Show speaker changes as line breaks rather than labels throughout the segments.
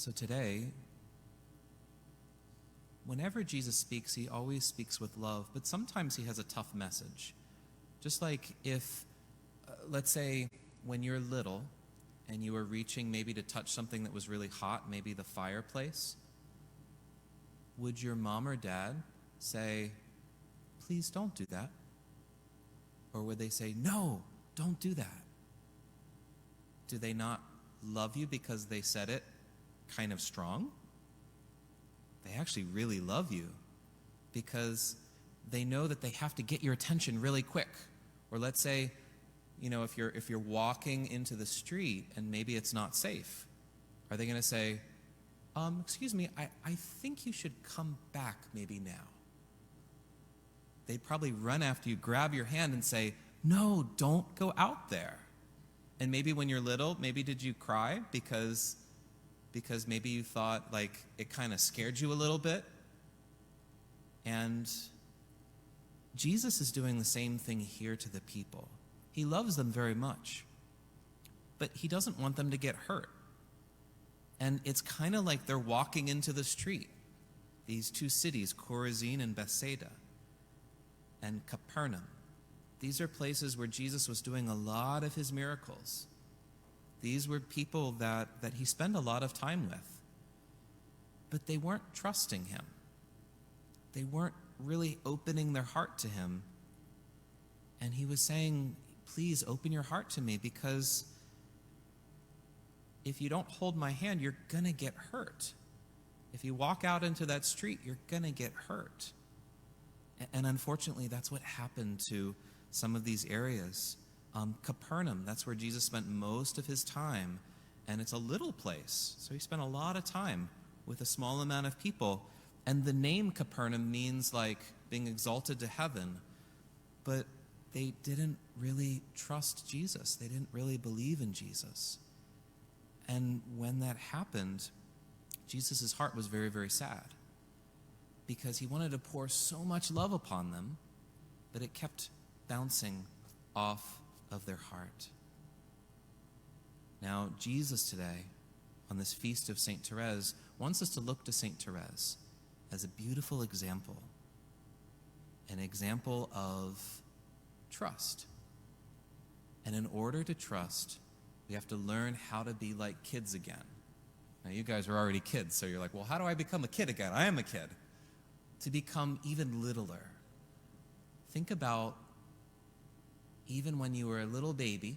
So today, whenever Jesus speaks, he always speaks with love, but sometimes he has a tough message. Just like if, let's say, when you're little and you were reaching maybe to touch something that was really hot, maybe the fireplace, would your mom or dad say, please don't do that? Or would they say, no, don't do that? Do they not love you because they said it kind of strong? They actually really love you because they know that they have to get your attention really quick. Or let's say, if you're walking into the street and maybe it's not safe, are they going to say, excuse me, I think you should come back maybe now? They'd probably run after you, grab your hand and say, no, don't go out there. And maybe when you're little, maybe did you cry because maybe you thought like it kind of scared you a little bit? And Jesus is doing the same thing here to the people. He loves them very much, but he doesn't want them to get hurt. And it's kind of like they're walking into the street. These two cities, Chorazin and Bethsaida, and Capernaum. These are places where Jesus was doing a lot of his miracles. These were people that he spent a lot of time with. But they weren't trusting him. They weren't really opening their heart to him. And he was saying, please open your heart to me, because if you don't hold my hand, you're going to get hurt. If you walk out into that street, you're going to get hurt. And unfortunately, that's what happened to some of these areas. Capernaum, that's where Jesus spent most of his time. And it's a little place, so he spent a lot of time with a small amount of people. And the name Capernaum means like being exalted to heaven. But they didn't really trust Jesus. They didn't really believe in Jesus. And when that happened, Jesus' heart was very, very sad, because he wanted to pour so much love upon them, but it kept bouncing off of their heart. Now, Jesus today, on this feast of St. Therese, wants us to look to St. Therese as a beautiful example, an example of trust. And in order to trust, we have to learn how to be like kids again. Now, you guys are already kids, so you're like, well, how do I become a kid again? I am a kid. To become even littler. Think about even when you were a little baby,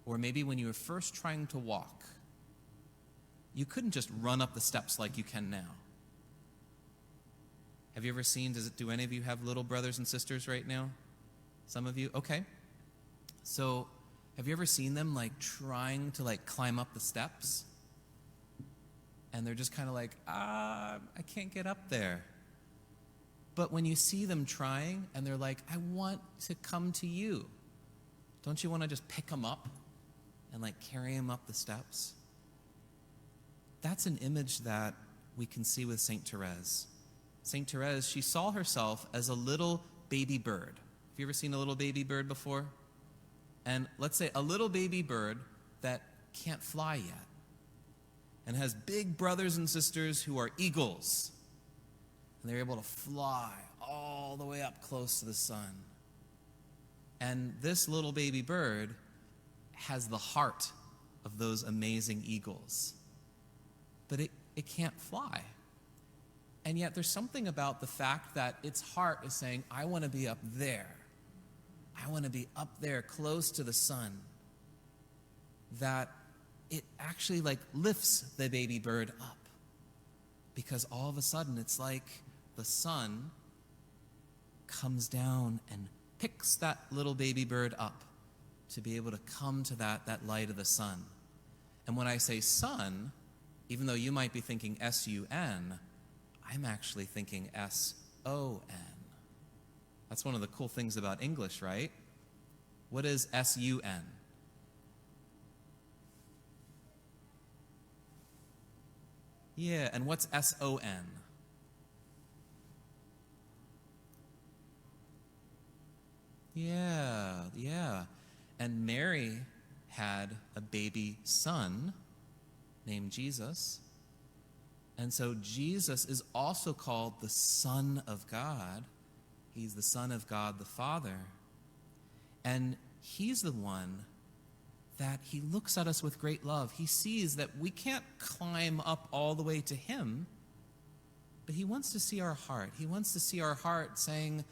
or maybe when you were first trying to walk. You couldn't just run up the steps like you can now. Have you ever seen, do any of you have little brothers and sisters right now? Some of you? Okay. So, have you ever seen them like trying to like climb up the steps? And they're just kind of like, I can't get up there. But when you see them trying and they're like, I want to come to you, don't you want to just pick them up and like carry them up the steps? That's an image that we can see with St. Therese. St. Therese, she saw herself as a little baby bird. Have you ever seen a little baby bird before? And let's say a little baby bird that can't fly yet, and has big brothers and sisters who are eagles, and they're able to fly all the way up close to the sun. And this little baby bird has the heart of those amazing eagles, but it can't fly. And yet there's something about the fact that its heart is saying, I want to be up there. I want to be up there close to the sun, that it actually like lifts the baby bird up, because all of a sudden it's like the sun comes down and picks that little baby bird up to be able to come to that light of the sun. And when I say sun, even though you might be thinking S-U-N, I'm actually thinking S-O-N. That's one of the cool things about English, right? What is S-U-N? Yeah, and what's S-O-N? Yeah. And Mary had a baby son named Jesus. And so Jesus is also called the Son of God. He's the Son of God the Father. And he's the one that he looks at us with great love. He sees that we can't climb up all the way to him, but he wants to see our heart. He wants to see our heart saying,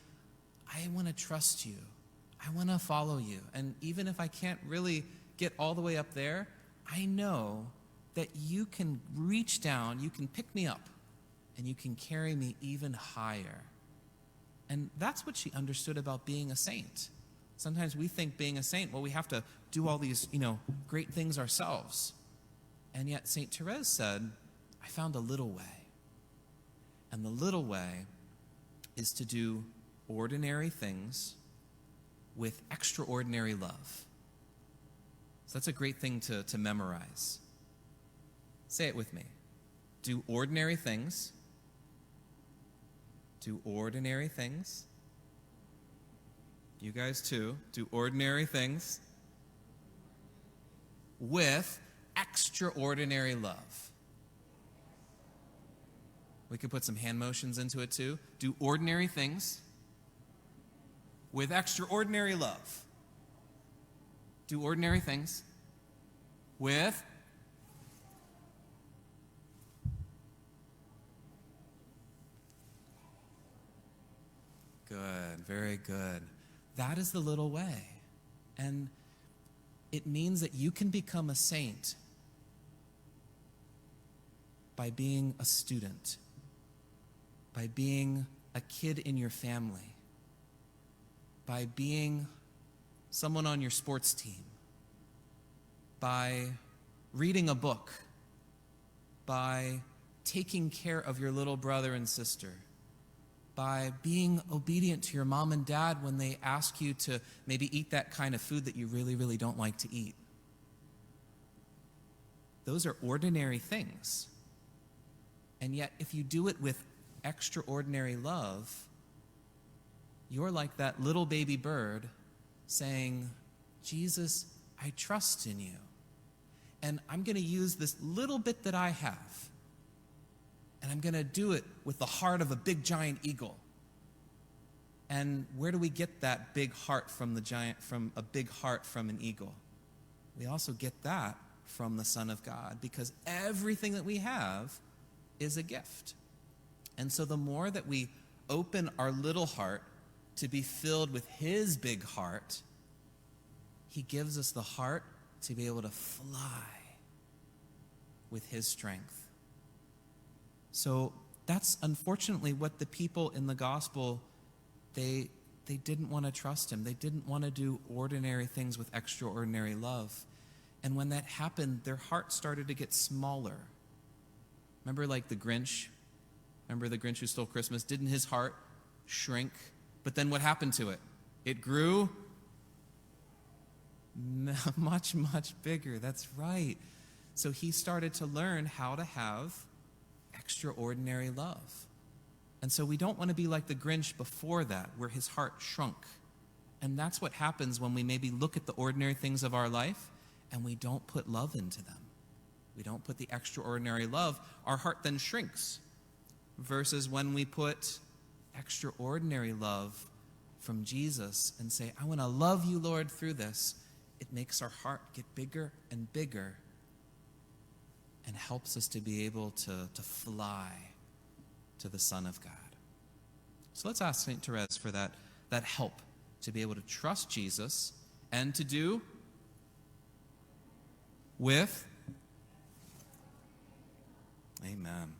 I want to trust you. I want to follow you. And even if I can't really get all the way up there, I know that you can reach down, you can pick me up, and you can carry me even higher. And that's what she understood about being a saint. Sometimes we think being a saint, well, we have to do all these, great things ourselves. And yet St. Therese said, I found a little way. And the little way is to do ordinary things with extraordinary love. So that's a great thing to memorize. Say it with me. Do ordinary things. Do ordinary things. You guys too. Do ordinary things with extraordinary love. We could put some hand motions into it too. Do ordinary things with extraordinary love. Do ordinary things with good, very good. That is the little way. And it means that you can become a saint by being a student, by being a kid in your family, by being someone on your sports team, by reading a book, by taking care of your little brother and sister, by being obedient to your mom and dad when they ask you to maybe eat that kind of food that you really, really don't like to eat. Those are ordinary things. And yet, if you do it with extraordinary love, you're like that little baby bird saying, Jesus, I trust in you. And I'm going to use this little bit that I have, and I'm going to do it with the heart of a big giant eagle. And where do we get that big heart from a big heart from an eagle? We also get that from the Son of God, because everything that we have is a gift. And so the more that we open our little heart to be filled with his big heart, he gives us the heart to be able to fly with his strength. So that's unfortunately what the people in the gospel, they didn't want to trust him. They didn't want to do ordinary things with extraordinary love. And when that happened, their heart started to get smaller. Remember like the Grinch? Remember the Grinch who stole Christmas? Didn't his heart shrink? But then what happened to it? It grew much, much bigger. That's right. So he started to learn how to have extraordinary love. And so we don't want to be like the Grinch before that, where his heart shrunk. And that's what happens when we maybe look at the ordinary things of our life and we don't put love into them. We don't put the extraordinary love. Our heart then shrinks. Versus when we put extraordinary love from Jesus and say, I want to love you, Lord, through this, it makes our heart get bigger and bigger and helps us to be able to fly to the Son of God. So let's ask St. Therese for that help to be able to trust Jesus and to do with. Amen.